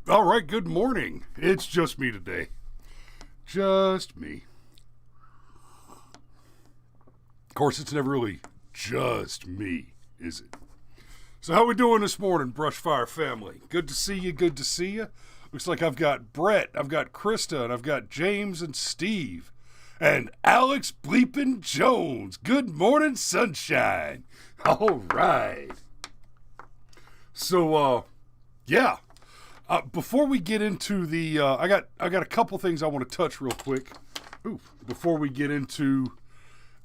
All right, good morning. It's just me today. Just me. Of course, it's never really just me, is it? So how we doing this morning, Brushfire family? Good to see you, good to see you. Looks like I've got Brett, I've got Krista, and I've got James and Steve. And Alex Bleepin' Jones. Good morning, sunshine. All right. So, yeah. Before we get into the, I got a couple things I want to touch real quick. Before we get into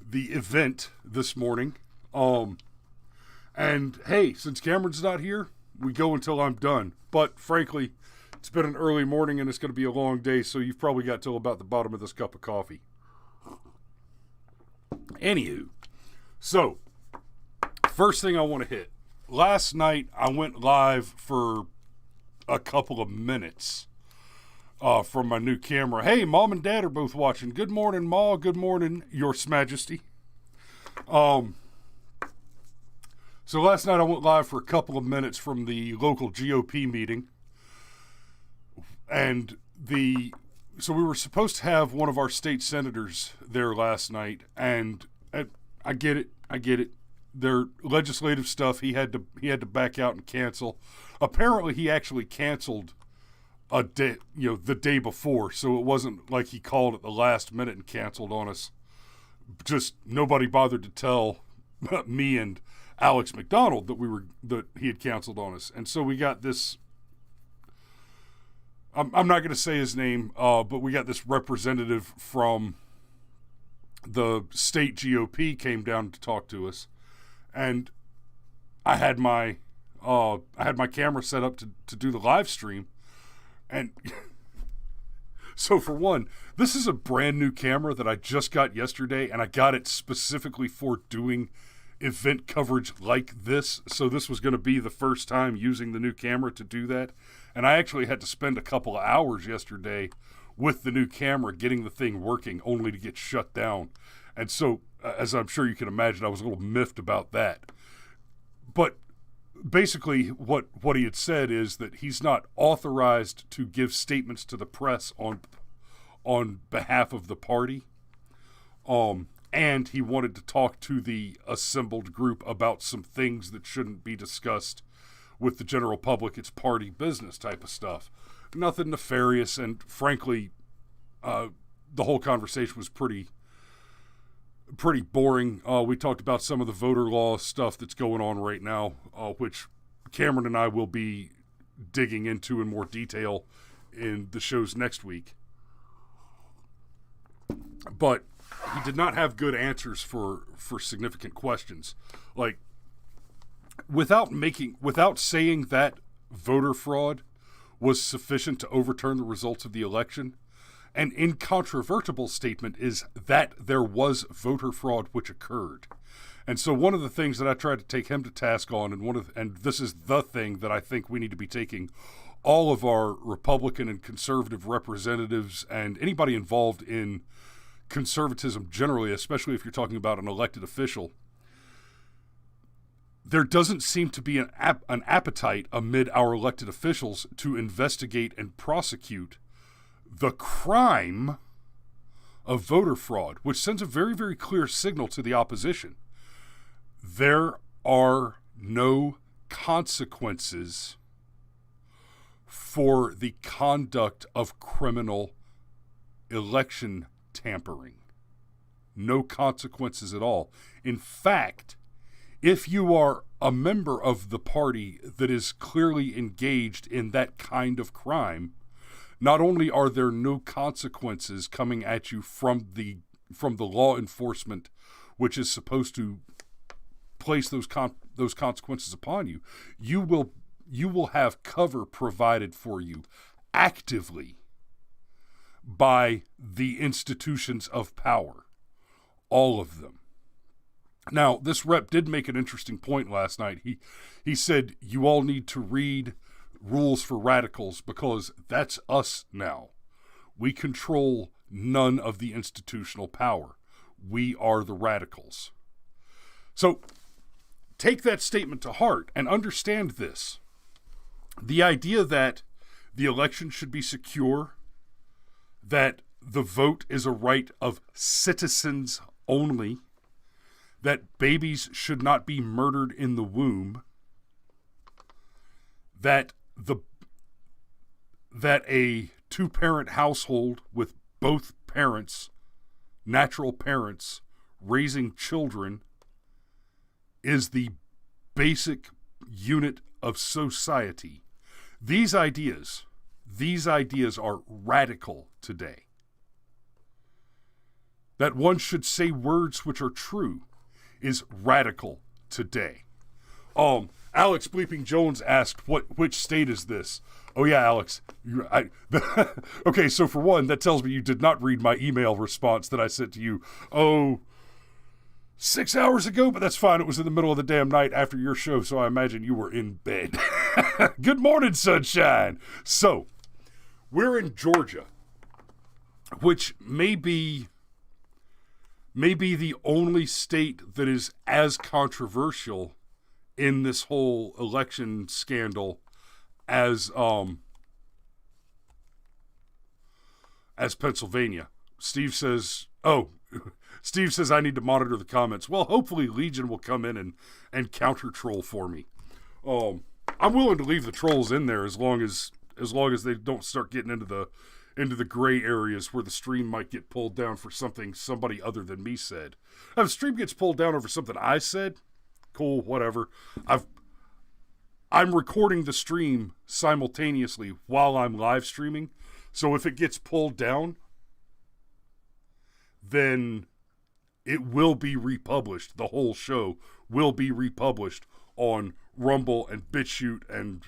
the event this morning. And hey, since Cameron's not here, we go until I'm done. But frankly, it's been an early morning and it's going to be a long day, so you've probably got till about the bottom of this cup of coffee. Anywho, so first thing I want to hit. Last night I went live for a couple of minutes from my new camera. Hey, Mom and Dad are both watching. Good morning, Ma. Good morning, Your Majesty. So last night I went live for a couple of minutes from the local GOP meeting. And so we were supposed to have one of our state senators there last night, and I get it. Their legislative stuff, he had to back out and cancel. Apparently, he actually canceled the day before, so it wasn't like he called at the last minute and canceled on us. Just nobody bothered to tell me and Alex McDonald that he had canceled on us, and so we got this. I'm not going to say his name, but we got this representative from the state GOP came down to talk to us, and I had my camera set up to do the live stream, and so for one, this is a brand new camera that I just got yesterday, and I got it specifically for doing event coverage like this. So this was going to be the first time using the new camera to do that, and I actually had to spend a couple of hours yesterday with the new camera getting the thing working, only to get shut down. And so, as I'm sure you can imagine, I was a little miffed about that. But basically, what he had said is that he's not authorized to give statements to the press on behalf of the party. And he wanted to talk to the assembled group about some things that shouldn't be discussed with the general public. It's party business type of stuff. Nothing nefarious, and frankly, the whole conversation was pretty boring. We talked about some of the voter law stuff that's going on right now, which Cameron and I will be digging into in more detail in the shows next week. But he did not have good answers for significant questions. Like, without saying that voter fraud was sufficient to overturn the results of the election, an incontrovertible statement is that there was voter fraud which occurred. And so one of the things that I tried to take him to task on, and this is the thing that I think we need to be taking all of our Republican and conservative representatives and anybody involved in conservatism generally, especially if you're talking about an elected official, there doesn't seem to be an appetite amid our elected officials to investigate and prosecute the crime of voter fraud, which sends a very, very clear signal to the opposition. There are no consequences for the conduct of criminal election tampering. No consequences at all. In fact, if you are a member of the party that is clearly engaged in that kind of crime, not only are there no consequences coming at you from the law enforcement, which is supposed to place those consequences upon you, you will have cover provided for you actively by the institutions of power, all of them. Now, this rep did make an interesting point last night. He said, you all need to read Rules for Radicals because that's us now. We control none of the institutional power. We are the radicals. So take that statement to heart and understand this. The idea that the election should be secure, that the vote is a right of citizens only, that babies should not be murdered in the womb, that a two-parent household with both parents, natural parents, raising children is the basic unit of society. These ideas are radical today. That one should say words which are true is radical today. Alex Bleeping Jones asked, which state is this? Oh yeah, Alex. Okay, so for one, that tells me you did not read my email response that I sent to you, 6 hours ago, but that's fine. It was in the middle of the damn night after your show, so I imagine you were in bed. Good morning, sunshine. So, we're in Georgia, which may be the only state that is as controversial in this whole election scandal as Pennsylvania. Steve says I need to monitor the comments. Well, hopefully Legion will come in and counter troll for me. I'm willing to leave the trolls in there as long as they don't start getting into the gray areas where the stream might get pulled down for something somebody other than me said. If the stream gets pulled down over something I said, cool, whatever. I'm recording the stream simultaneously while I'm live streaming, so if it gets pulled down, then it will be republished. The whole show will be republished on Rumble and BitChute and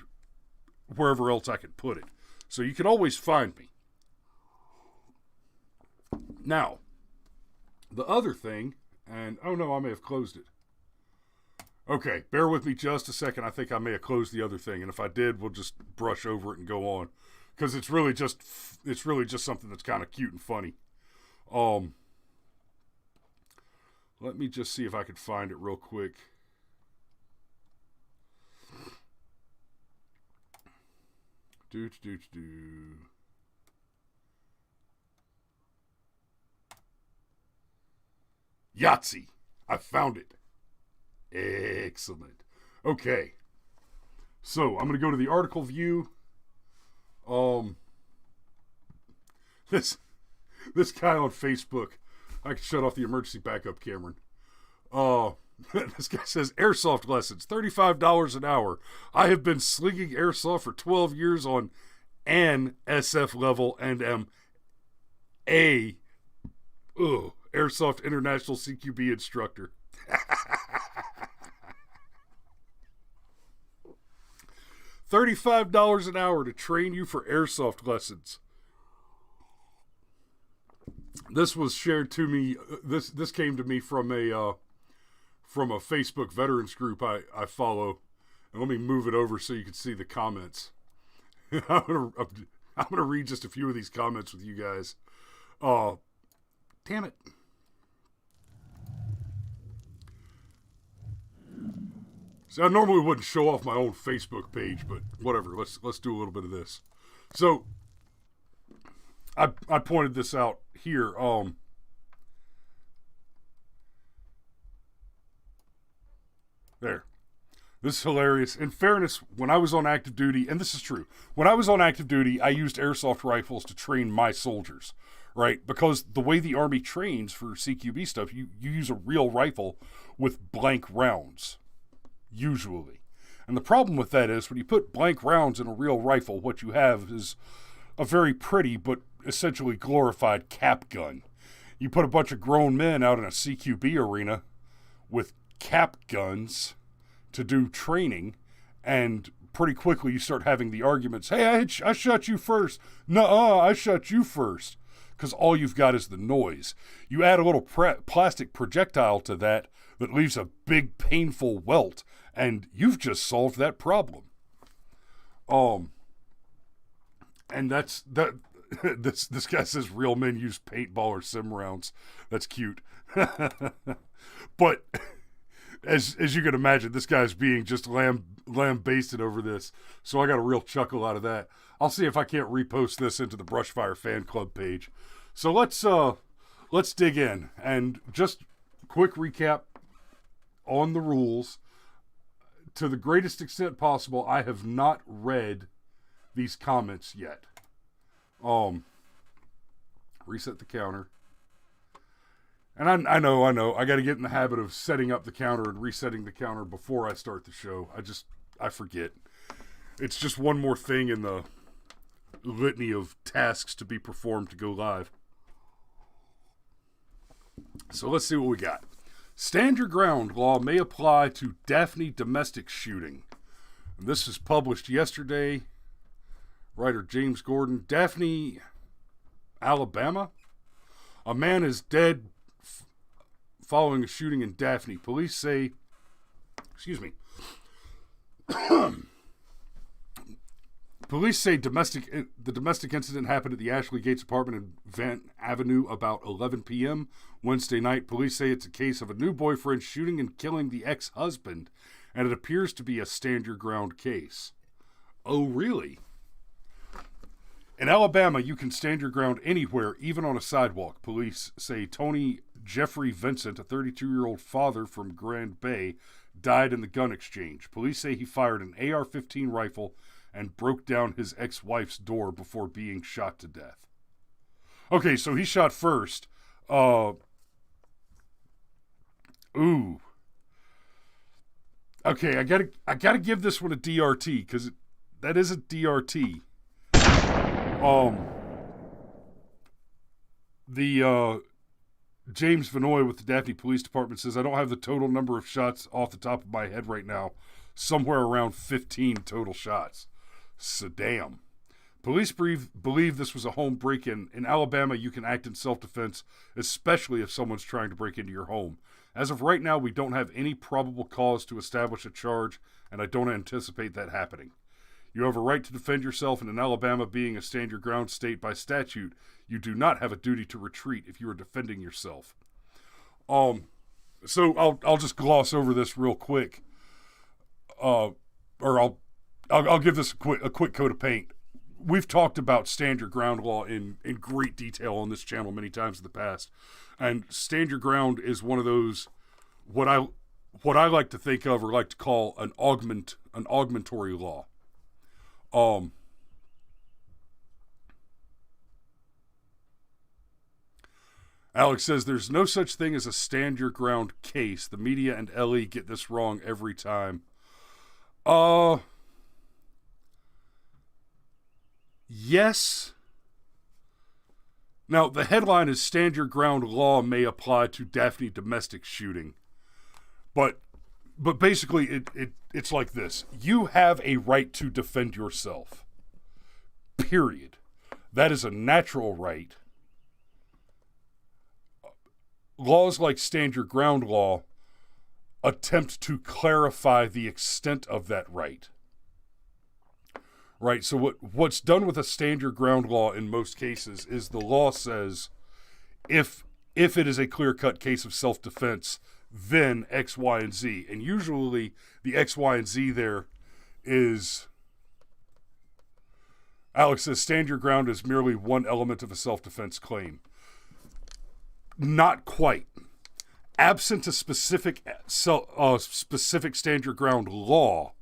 wherever else I can put it. So you can always find me. Now, the other thing, and oh no, I may have closed it. Okay, bear with me just a second. I think I may have closed the other thing, and if I did, we'll just brush over it and go on, because it's really just something that's kind of cute and funny. Let me just see if I could find it real quick. Yahtzee! I found it. Excellent. Okay. So, I'm going to go to the article view. This guy on Facebook, I can shut off the emergency backup, Cameron. This guy says, airsoft lessons, $35 an hour. I have been slinging airsoft for 12 years on an SF level and am Airsoft International CQB instructor. $35 an hour to train you for airsoft lessons. This was shared to me. This came to me from a Facebook veterans group I follow. And let me move it over so you can see the comments. I'm gonna read just a few of these comments with you guys. Damn it. See, I normally wouldn't show off my own Facebook page, but whatever. Let's do a little bit of this. So, I pointed this out here. There. This is hilarious. In fairness, when I was on active duty, and this is true, when I was on active duty, I used airsoft rifles to train my soldiers, right? Because the way the Army trains for CQB stuff, you use a real rifle with blank rounds, usually. And the problem with that is when you put blank rounds in a real rifle, what you have is a very pretty but essentially glorified cap gun. You put a bunch of grown men out in a CQB arena with cap guns to do training, and pretty quickly you start having the arguments, hey, I shot you first. Nuh-uh, I shot you first. Because all you've got is the noise. You add a little plastic projectile to that leaves a big painful welt, and you've just solved that problem. And that's that. This guy says real men use paintball or sim rounds. That's cute. But as you can imagine, this guy's being just lambasted over this. So I got a real chuckle out of that. I'll see if I can't repost this into the Brushfire fan club page. So let's dig in, and just quick recap on the rules. To the greatest extent possible, I have not read these comments yet. Reset the counter. And I know. I got to get in the habit of setting up the counter and resetting the counter before I start the show. I forget. It's just one more thing in the litany of tasks to be performed to go live. So let's see what we got. Stand your ground law may apply to Daphne domestic shooting. And this was published yesterday. Writer James Gordon. Daphne, Alabama. A man is dead following a shooting in Daphne. Police say, Police say the domestic incident happened at the Ashley Gates apartment in Van Avenue about 11 p.m. Wednesday night. Police say it's a case of a new boyfriend shooting and killing the ex-husband, and it appears to be a stand your ground case. Oh, really? In Alabama, you can stand your ground anywhere, even on a sidewalk. Police say Tony Jeffrey Vincent, a 32-year-old father from Grand Bay, died in the gun exchange. Police say he fired an AR-15 rifle and broke down his ex-wife's door before being shot to death. Okay, so he shot first. Okay, I gotta give this one a DRT, because that is a DRT. James Vinoy with the Daphne Police Department says, I don't have the total number of shots off the top of my head right now. Somewhere around 15 total shots. So damn. Police believe this was a home break-in. In Alabama, you can act in self-defense, especially if someone's trying to break into your home. As of right now, we don't have any probable cause to establish a charge, and I don't anticipate that happening. You have a right to defend yourself, and in Alabama, being a stand-your-ground state by statute, you do not have a duty to retreat if you are defending yourself. So I'll just gloss over this real quick, or I'll give this a quick coat of paint. We've talked about stand your ground law in great detail on this channel many times in the past, and stand your ground is one of those what I like to think of or like to call an augmentatory law. Alex says there's no such thing as a stand your ground case. The media and Ellie get this wrong every time. Yes. Now, the headline is stand your ground law may apply to Daphne domestic shooting. But basically it's like this. You have a right to defend yourself. Period. That is a natural right. Laws like stand your ground law attempt to clarify the extent of that right. Right, so what's done with a stand your ground law in most cases is the law says if it is a clear-cut case of self-defense, then X, Y, and Z. And usually the X, Y, and Z there is, Alex says, stand your ground is merely one element of a self-defense claim. Not quite. Absent a specific stand your ground law,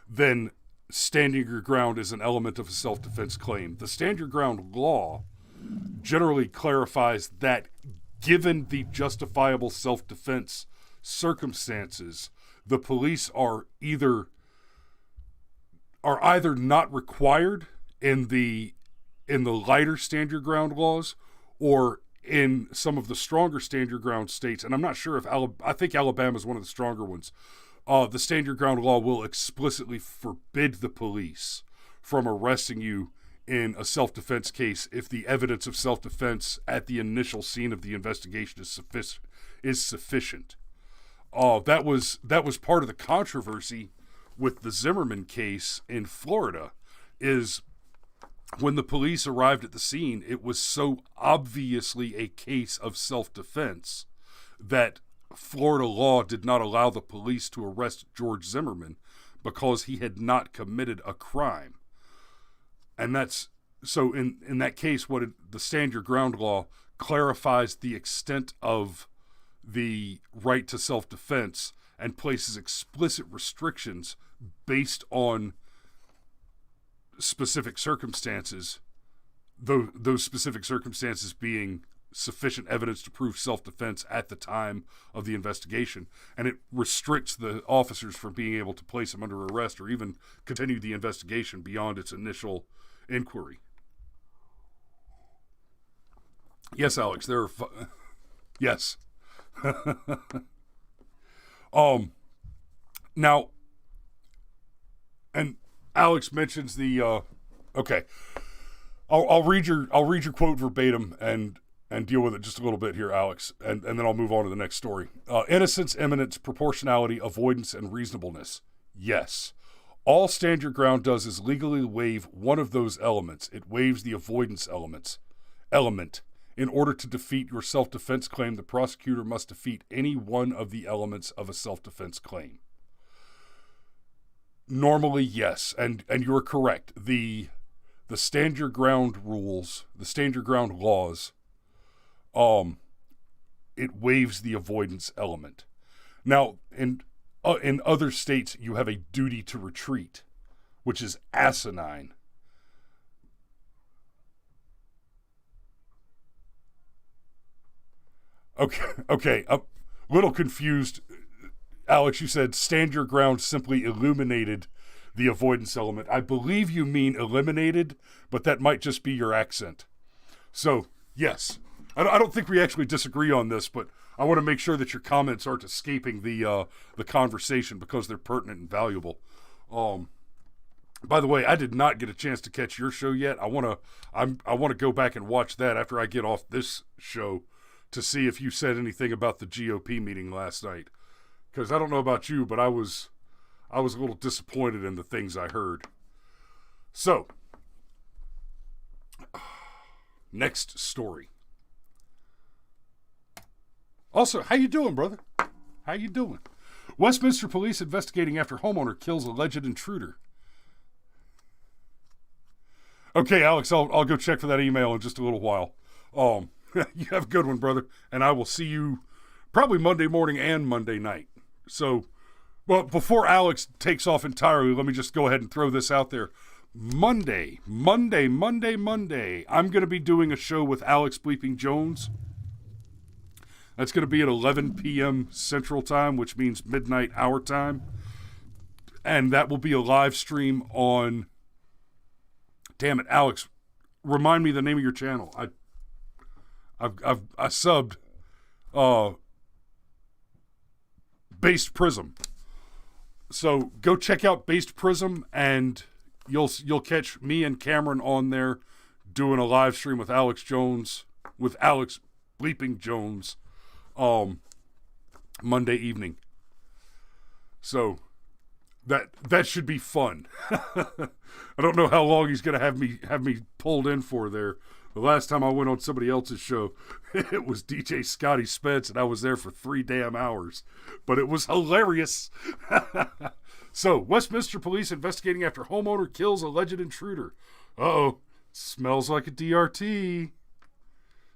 then standing your ground is an element of a self-defense claim. The stand your ground law generally clarifies that given the justifiable self-defense circumstances, the police are either not required in the lighter stand your ground laws, or in some of the stronger stand your ground states, and I'm not sure if I think Alabama is one of the stronger ones. The stand your ground law will explicitly forbid the police from arresting you in a self-defense case if the evidence of self-defense at the initial scene of the investigation is sufficient. That was part of the controversy with the Zimmerman case in Florida, is when the police arrived at the scene, it was so obviously a case of self-defense that Florida law did not allow the police to arrest George Zimmerman because he had not committed a crime. And that's so in that case, the Stand Your Ground law clarifies the extent of the right to self-defense and places explicit restrictions based on specific circumstances, those specific circumstances being sufficient evidence to prove self-defense at the time of the investigation, and it restricts the officers from being able to place him under arrest or even continue the investigation beyond its initial inquiry. Yes, Alex, there are yes. Now, and Alex mentions the okay. I'll read your quote verbatim and deal with it just a little bit here, Alex, and then I'll move on to the next story. Innocence, imminence, proportionality, avoidance, and reasonableness. Yes. All Stand Your Ground does is legally waive one of those elements. It waives the avoidance element. In order to defeat your self-defense claim, the prosecutor must defeat any one of the elements of a self-defense claim. Normally, yes, and you're correct. The Stand Your Ground rules, the Stand Your Ground laws, it waives the avoidance element. Now, in other states, you have a duty to retreat, which is asinine. Okay, a little confused. Alex, you said Stand Your Ground simply illuminated the avoidance element. I believe you mean eliminated, but that might just be your accent. So, yes. I don't think we actually disagree on this, but I want to make sure that your comments aren't escaping the conversation because they're pertinent and valuable. By the way, I did not get a chance to catch your show yet. I want to go back and watch that after I get off this show to see if you said anything about the GOP meeting last night. Because I don't know about you, but I was a little disappointed in the things I heard. So, next story. Also, how you doing, brother? How you doing? Westminster police investigating after homeowner kills alleged intruder. Okay, Alex, I'll go check for that email in just a little while. You have a good one, brother, and I will see you probably Monday morning and Monday night. So, well, before Alex takes off entirely, let me just go ahead and throw this out there. Monday, I'm going to be doing a show with Alex Bleeping Jones. That's going to be at 11 p.m. Central Time, which means midnight our time. And that will be a live stream on... Damn it, Alex, remind me the name of your channel. I subbed Based Prism. So go check out Based Prism, and you'll catch me and Cameron on there doing a live stream with Alex Bleeping Jones, Monday evening. So that should be fun. I don't know how long he's gonna have me pulled in for there. The last time I went on somebody else's show, it was DJ Scotty Spence, and I was there for 3 damn hours. But it was hilarious. So, Westminster police investigating after homeowner kills alleged intruder. Uh-oh. Smells like a DRT.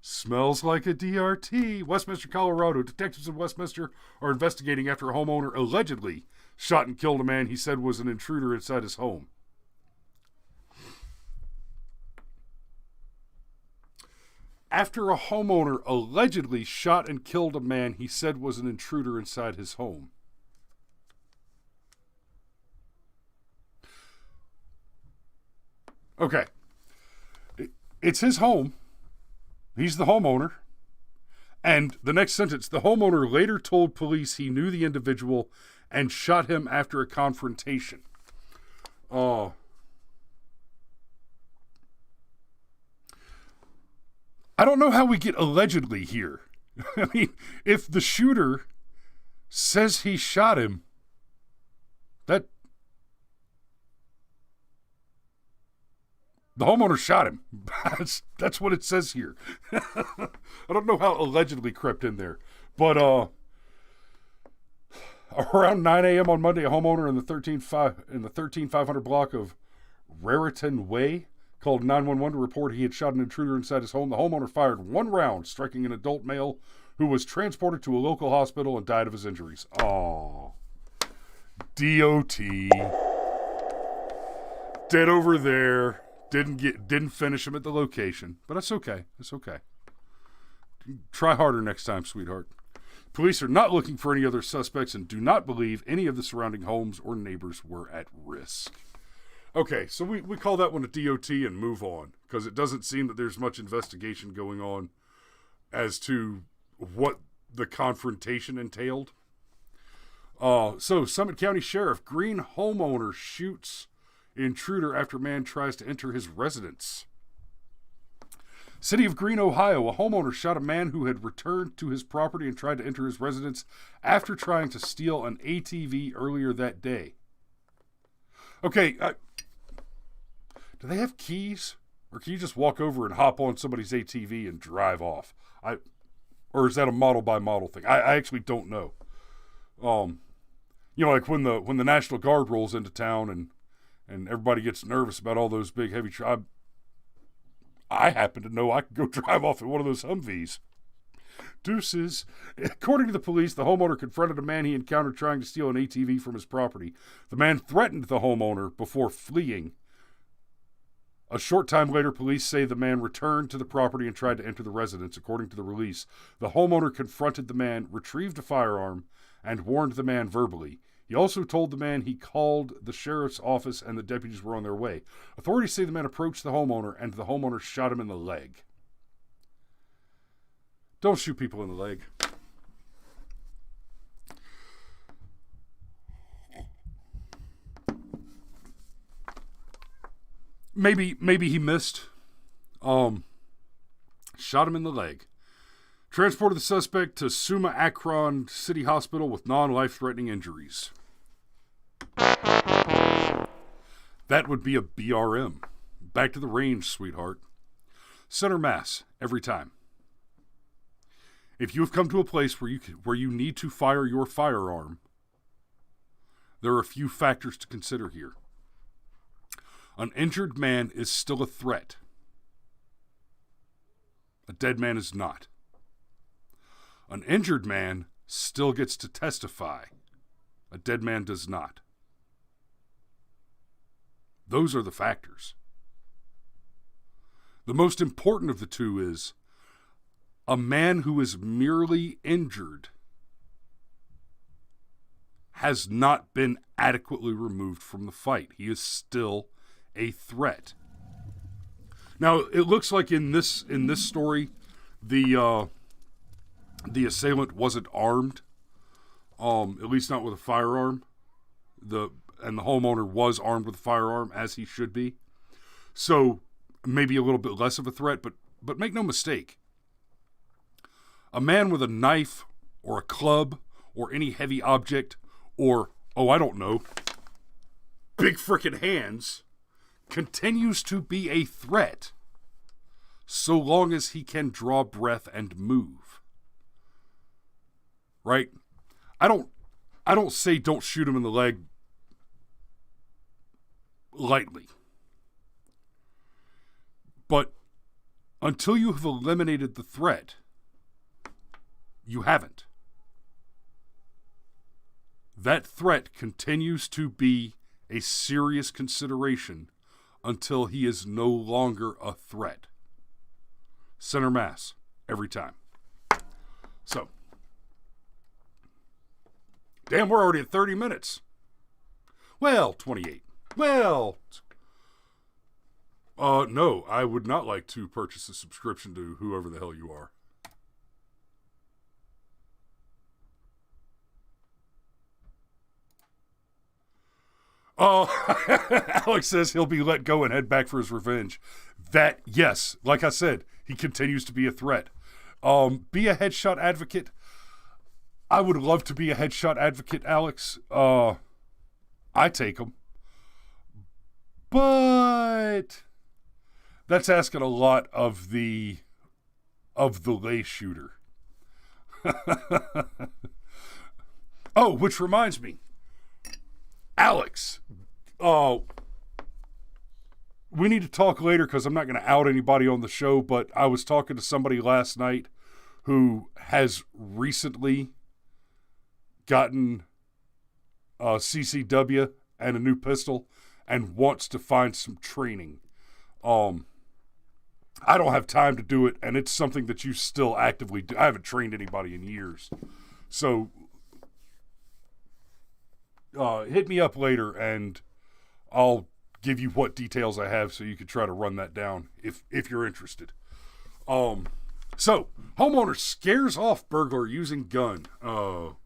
Smells like a DRT. Westminster, Colorado. Detectives in Westminster are investigating after a homeowner allegedly shot and killed a man he said was an intruder inside his home. After a homeowner allegedly shot and killed a man he said was an intruder inside his home. Okay. It's his home. He's the homeowner. And the next sentence, the homeowner later told police he knew the individual and shot him after a confrontation. I don't know how we get allegedly here. I mean, if the shooter says he shot him, that the homeowner shot him. That's what it says here. I don't know how allegedly crept in there. But Around 9 a.m. on Monday, a homeowner in the 13500 block of Raritan Way called 911 to report he had shot an intruder inside his home. The homeowner fired one round, striking an adult male who was transported to a local hospital and died of his injuries. Oh, DOT. Dead over there. Didn't finish him at the location, but that's okay. It's okay. Try harder next time, sweetheart. Police are not looking for any other suspects and do not believe any of the surrounding homes or neighbors were at risk. Okay, so we call that one a DOT and move on, because it doesn't seem that there's much investigation going on as to what the confrontation entailed. So Summit County Sheriff, Green homeowner shoots intruder after man tries to enter his residence. City of Green, Ohio, a homeowner shot a man who had returned to his property and tried to enter his residence after trying to steal an ATV earlier that day. Okay, do they have keys? Or can you just walk over and hop on somebody's ATV and drive off? Or is that a model by model thing? I actually don't know. Like when the National Guard rolls into town and everybody gets nervous about all those big heavy trucks. I happen to know I could go drive off in one of those Humvees. Deuces. According to the police, the homeowner confronted a man he encountered trying to steal an ATV from his property. The man threatened the homeowner before fleeing. A short time later, police say the man returned to the property and tried to enter the residence. According to the release, the homeowner confronted the man, retrieved a firearm, and warned the man verbally. He also told the man he called the sheriff's office and the deputies were on their way. Authorities say the man approached the homeowner and the homeowner shot him in the leg. Don't shoot people in the leg. Maybe he missed. Shot him in the leg. Transported the suspect to Suma Akron City Hospital with non-life-threatening injuries. That would be a BRM. Back to the range, sweetheart. Center mass, every time. If you have come to a place where you need to fire your firearm, there are a few factors to consider here. An injured man is still a threat. A dead man is not. An injured man still gets to testify. A dead man does not. Those are the factors. The most important of the two is a man who is merely injured has not been adequately removed from the fight. He is still a threat. Now, it looks like in this story, the assailant wasn't armed, at least not with a firearm. And the homeowner was armed with a firearm, as he should be. So maybe a little bit less of a threat, but make no mistake. A man with a knife or a club or any heavy object or, I don't know, big frickin' hands continues to be a threat so long as he can draw breath and move. Right? I don't say don't shoot him in the leg lightly. But until you have eliminated the threat, you haven't. That threat continues to be a serious consideration until he is no longer a threat. Center mass, every time. So, damn, we're already at 30 minutes. Well, 28. Well, no, I would not like to purchase a subscription to whoever the hell you are. Oh, Alex says he'll be let go and head back for his revenge. That, yes, like I said, he continues to be a threat. Be a headshot advocate. I would love to be a headshot advocate, Alex. I take them. But that's asking a lot of the lay shooter. Oh, which reminds me, Alex. We need to talk later because I'm not going to out anybody on the show, but I was talking to somebody last night who has recently gotten CCW and a new pistol and wants to find some training. I don't have time to do it, and it's something that you still actively do. I haven't trained anybody in years. So hit me up later, and I'll give you what details I have so you can try to run that down if you're interested. So, homeowner scares off burglar using gun. Go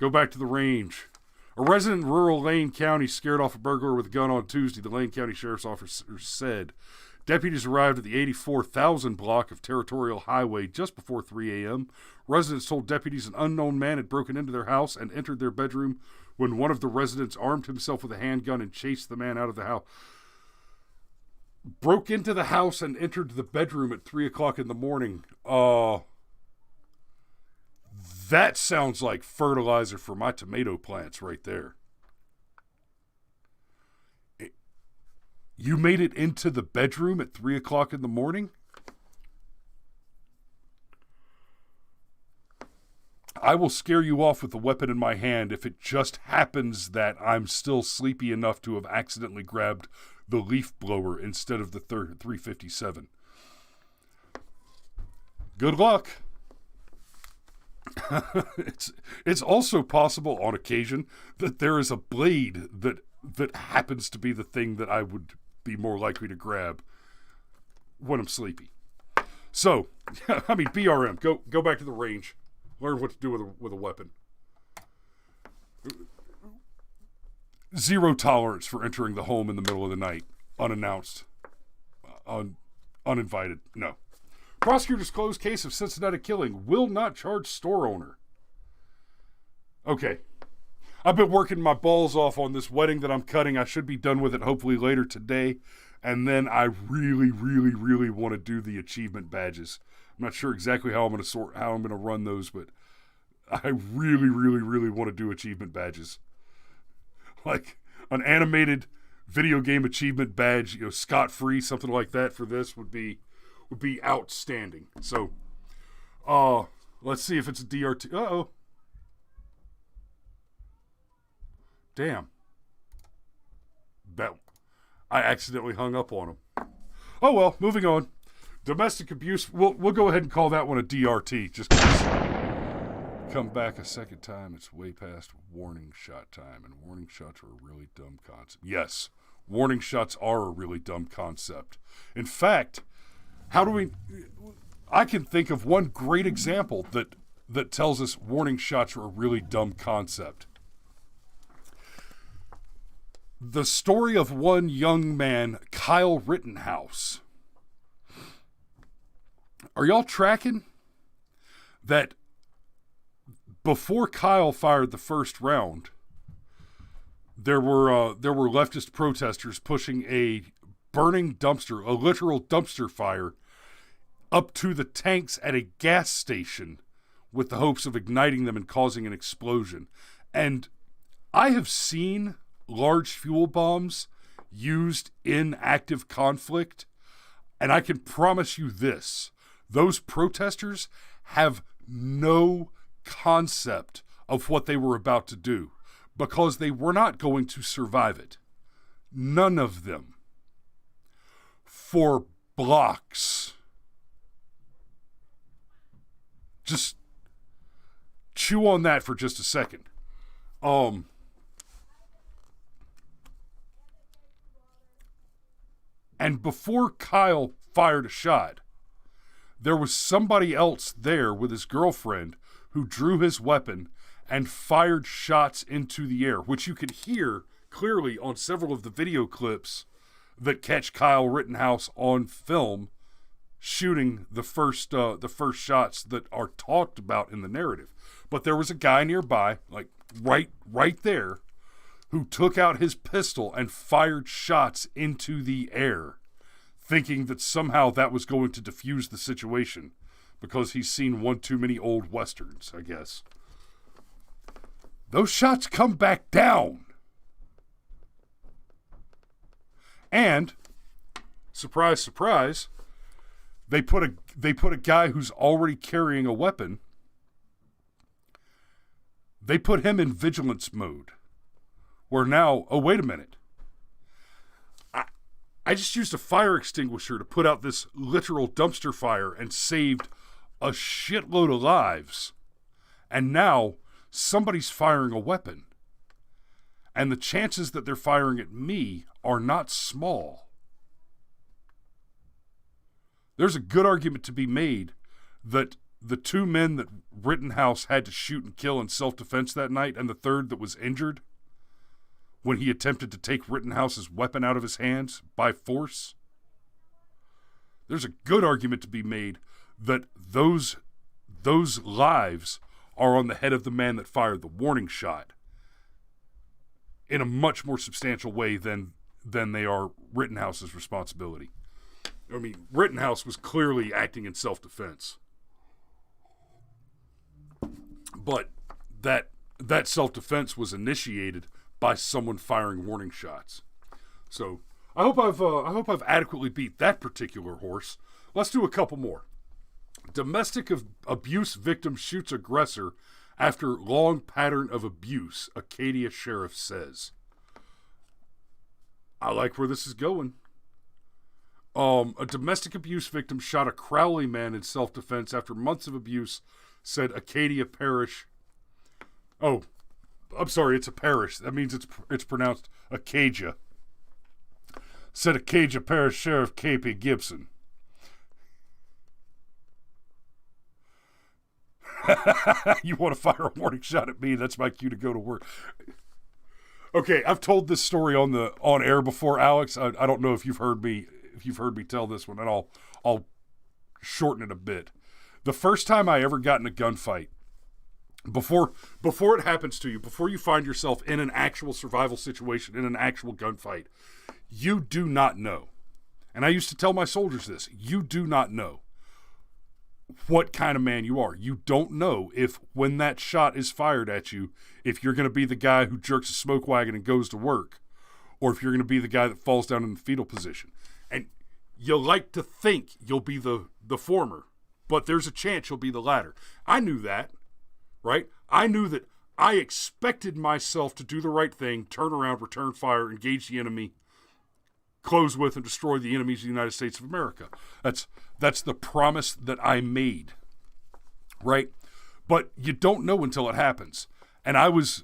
back to the range. A resident in rural Lane County scared off a burglar with a gun on Tuesday, the Lane County Sheriff's Office said. Deputies arrived at the 84,000 block of Territorial Highway just before 3 a.m. Residents told deputies an unknown man had broken into their house and entered their bedroom when one of the residents armed himself with a handgun and chased the man out of the house. Broke into the house and entered the bedroom at 3 o'clock in the morning. That sounds like fertilizer for my tomato plants right there. You made it into the bedroom at 3 o'clock in the morning? I will scare you off with a weapon in my hand if it just happens that I'm still sleepy enough to have accidentally grabbed the leaf blower instead of the 357. Good luck. It's also possible on occasion that there is a blade that happens to be the thing that I would be more likely to grab when I'm sleepy. So, I mean, BRM, go back to the range. Learn what to do with a weapon. Zero tolerance for entering the home in the middle of the night, unannounced, uninvited. No. Prosecutors close case of Cincinnati killing. Will not charge store owner. Okay. I've been working my balls off on this wedding that I'm cutting. I should be done with it hopefully later today. And then I really, really, really want to do the achievement badges. I'm not sure exactly how I'm going to run those, but I really, really, really want to do achievement badges. Like an animated video game achievement badge, scot-free, something like that for this would be outstanding. So, let's see if it's a DRT. Uh-oh. Damn. I accidentally hung up on him. Oh well, moving on. Domestic abuse, we'll go ahead and call that one a DRT. Just come back a second time, it's way past warning shot time, and warning shots are a really dumb concept. Yes, warning shots are a really dumb concept. In fact, I can think of one great example that tells us warning shots are a really dumb concept. The story of one young man, Kyle Rittenhouse. Are y'all tracking that before Kyle fired the first round, there were leftist protesters pushing a burning dumpster, a literal dumpster fire, up to the tanks at a gas station with the hopes of igniting them and causing an explosion. And I have seen large fuel bombs used in active conflict, and I can promise you this. Those protesters have no concept of what they were about to do because they were not going to survive it. None of them. For blocks. Just chew on that for just a second. And before Kyle fired a shot, there was somebody else there with his girlfriend who drew his weapon and fired shots into the air, which you could hear clearly on several of the video clips that catch Kyle Rittenhouse on film shooting the first shots that are talked about in the narrative. But there was a guy nearby, like right there, who took out his pistol and fired shots into the air, thinking that somehow that was going to defuse the situation because he's seen one too many old westerns, I guess. those shots come back down. And, surprise, surprise, they put a guy who's already carrying a weapon, they put him in vigilance mode. Where now, oh, wait a minute. I just used a fire extinguisher to put out this literal dumpster fire and saved a shitload of lives. And now somebody's firing a weapon. And the chances that they're firing at me are not small. There's a good argument to be made that the two men that Rittenhouse had to shoot and kill in self-defense that night, and the third that was injured when he attempted to take Rittenhouse's weapon out of his hands by force, there's a good argument to be made that those lives are on the head of the man that fired the warning shot in a much more substantial way than they are Rittenhouse's responsibility. I mean, Rittenhouse was clearly acting in self-defense. But that self-defense was initiated by someone firing warning shots. So I hope I've adequately beat that particular horse. Let's do a couple more. Domestic abuse victim shoots aggressor after long pattern of abuse, Acadia sheriff says. I like where this is going. A domestic abuse victim shot a Crowley man in self-defense after months of abuse, said Acadia Parish. Oh, I'm sorry, it's a parish. That means it's pronounced Acadia. Said Acadia Parish Sheriff K.P. Gibson. You want to fire a warning shot at me? That's my cue to go to work. Okay, I've told this story on air before, Alex. I don't know if you've heard me tell this one, and I'll shorten it a bit. The first time I ever got in a gunfight, before it happens to you, before you find yourself in an actual survival situation, in an actual gunfight, you do not know. And I used to tell my soldiers this. You do not know what kind of man you are. You don't know if when that shot is fired at you, if you're going to be the guy who jerks a smoke wagon and goes to work, or if you're going to be the guy that falls down in the fetal position. And you like to think you'll be the former, but there's a chance you'll be the latter. I knew that, right? I knew that I expected myself to do the right thing, turn around, return fire, engage the enemy, close with and destroy the enemies of the United States of America. That's the promise that I made, right? But you don't know until it happens. And I was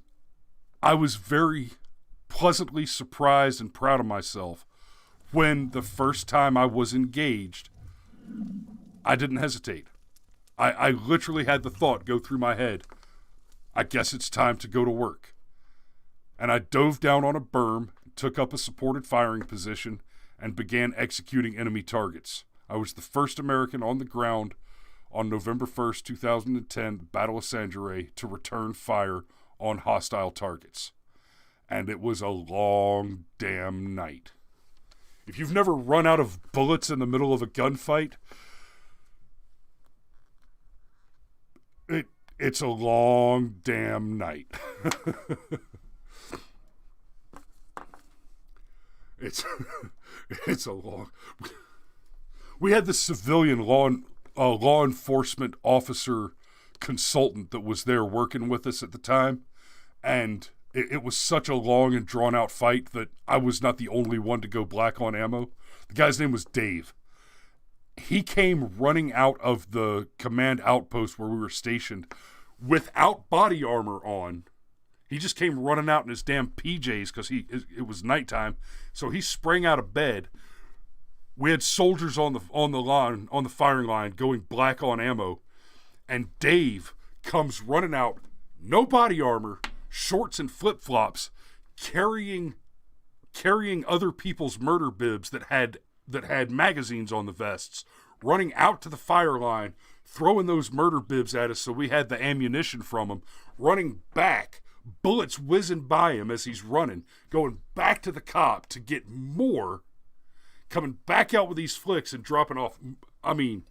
very pleasantly surprised and proud of myself when the first time I was engaged, I didn't hesitate. I literally had the thought go through my head, I guess it's time to go to work. And I dove down on a berm, took up a supported firing position, and began executing enemy targets. I was the first American on the ground on November 1st, 2010, the Battle of San Jorge, to return fire on hostile targets. And it was a long damn night. If you've never run out of bullets in the middle of a gunfight, it's a long damn night. It's a long. We had this civilian law enforcement officer consultant that was there working with us at the time, and it was such a long and drawn out fight that I was not the only one to go black on ammo. The guy's name was Dave. He came running out of the command outpost where we were stationed without body armor on. He just came running out in his damn PJs because it was nighttime. So he sprang out of bed. We had soldiers on the firing line going black on ammo, and Dave comes running out, no body armor, shorts and flip-flops, carrying other people's murder bibs that had magazines on the vests, running out to the fire line, throwing those murder bibs at us so we had the ammunition from them, running back, bullets whizzing by him as he's running, going back to the cop to get more, coming back out with these flicks and dropping off. I mean,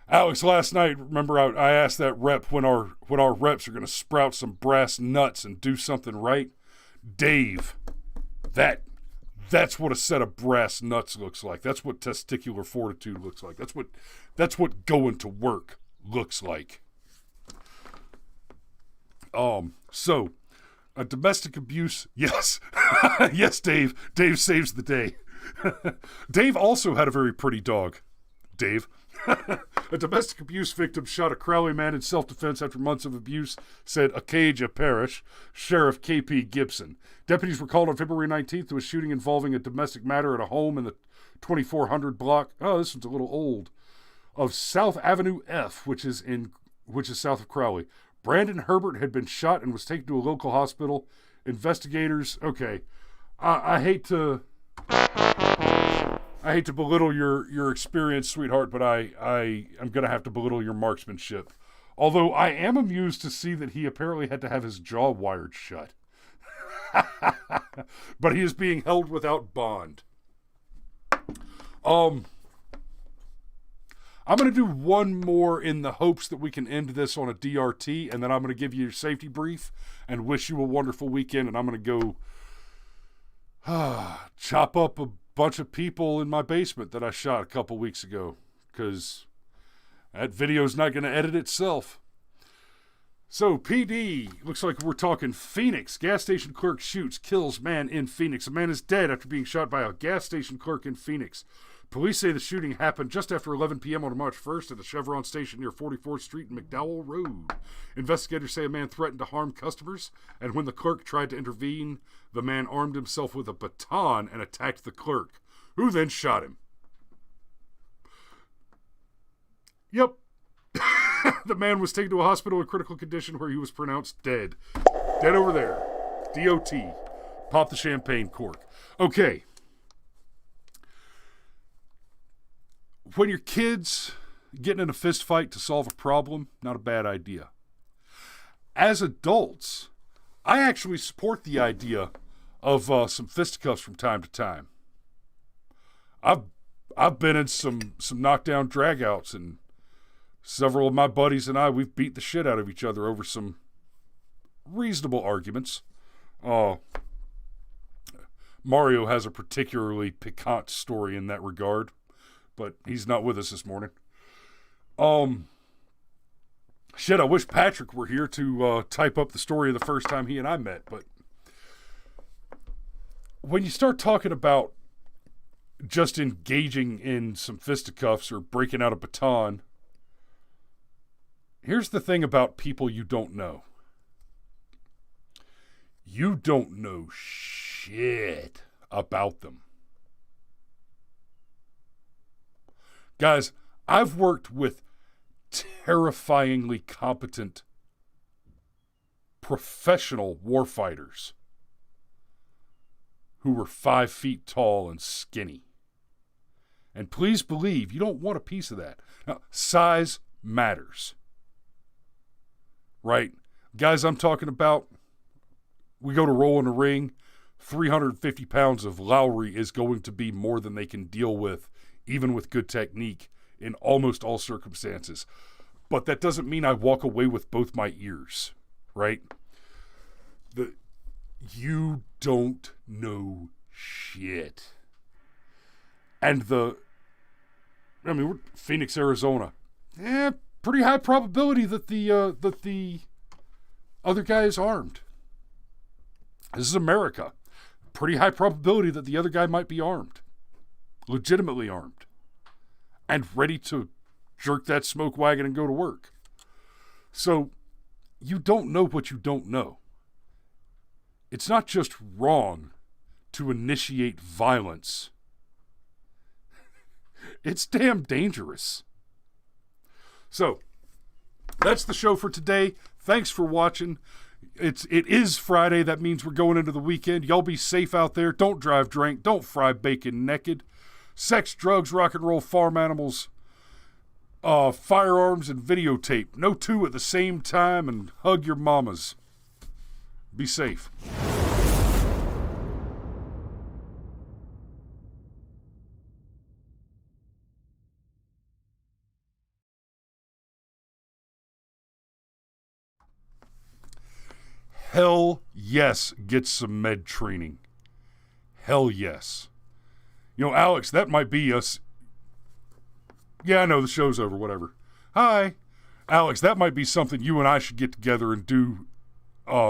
Alex, last night, remember I asked that rep when our reps are going to sprout some brass nuts and do something right? Dave, that's what a set of brass nuts looks like. That's what testicular fortitude looks like. That's what going to work looks like. So a domestic abuse, yes. Yes, Dave. Dave saves the day. Dave also had a very pretty dog. Dave. A domestic abuse victim shot a Crowley man in self-defense after months of abuse, said Acadia Parish Sheriff K.P. Gibson. Deputies were called on February 19th to a shooting involving a domestic matter at a home in the 2400 block. Oh, this one's a little old. Of South Avenue F, which is south of Crowley. Brandon Herbert had been shot and was taken to a local hospital. Investigators, okay. I hate to belittle your experience, sweetheart, but I am going to have to belittle your marksmanship. Although I am amused to see that he apparently had to have his jaw wired shut. But he is being held without bond. I'm going to do one more in the hopes that we can end this on a DRT, and then I'm going to give you your safety brief and wish you a wonderful weekend, and I'm going to go chop up a bunch of people in my basement that I shot a couple weeks ago, because that video's not going to edit itself. So, PD, looks like we're talking Phoenix. Gas station clerk shoots, kills man in Phoenix. A man is dead after being shot by a gas station clerk in Phoenix. Police say the shooting happened just after 11 p.m. on March 1st at the Chevron station near 44th Street and McDowell Road. Investigators say a man threatened to harm customers, and when the clerk tried to intervene, the man armed himself with a baton and attacked the clerk, who then shot him. Yep. The man was taken to a hospital in critical condition where he was pronounced dead. Dead over there. DOT. Pop the champagne cork. Okay. When your kids getting in a fist fight to solve a problem, not a bad idea. As adults, I actually support the idea of some fisticuffs from time to time. I've been in some knockdown dragouts, and several of my buddies and I, we've beat the shit out of each other over some reasonable arguments. Mario has a particularly piquant story in that regard, but he's not with us this morning. Shit, I wish Patrick were here to type up the story of the first time he and I met, but when you start talking about just engaging in some fisticuffs or breaking out a baton, here's the thing about people you don't know. You don't know shit about them. Guys, I've worked with terrifyingly competent professional warfighters who were 5 feet tall and skinny. And please believe, you don't want a piece of that. Now, size matters. Right? Guys, I'm talking about, we go to roll in a ring, 350 pounds of Lowry is going to be more than they can deal with, even with good technique, in almost all circumstances. But that doesn't mean I walk away with both my Ears, right? You don't know shit. And we're Phoenix, Arizona. Pretty high probability that the other guy is armed. This is America. Pretty high probability that the other guy might be armed. Legitimately armed. And ready to jerk that smoke wagon and go to work. So, you don't know what you don't know. It's not just wrong to initiate violence. It's damn dangerous. So, that's the show for today. Thanks for watching. It is Friday. That means we're going into the weekend. Y'all be safe out there. Don't drive drunk. Don't fry bacon naked. Sex, drugs, rock and roll, farm animals, firearms, and videotape. No two at the same time, and hug your mamas. Be safe. hell yes, get some med training. Hell yes. You know, Alex, that might be us. Yeah, I know the show's over, whatever. Hi. Alex, that might be something you and I should get together and do,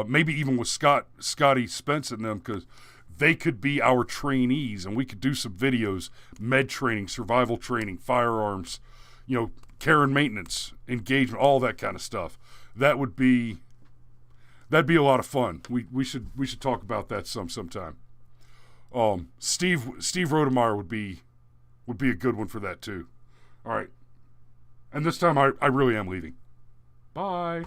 maybe even with Scotty Spence and them, because they could be our trainees, and we could do some videos, med training, survival training, firearms, you know, care and maintenance, engagement, all that kind of stuff. That'd be a lot of fun. We should talk about that sometime. Steve Rodemeyer would be a good one for that too. All right. And this time I really am leaving. Bye.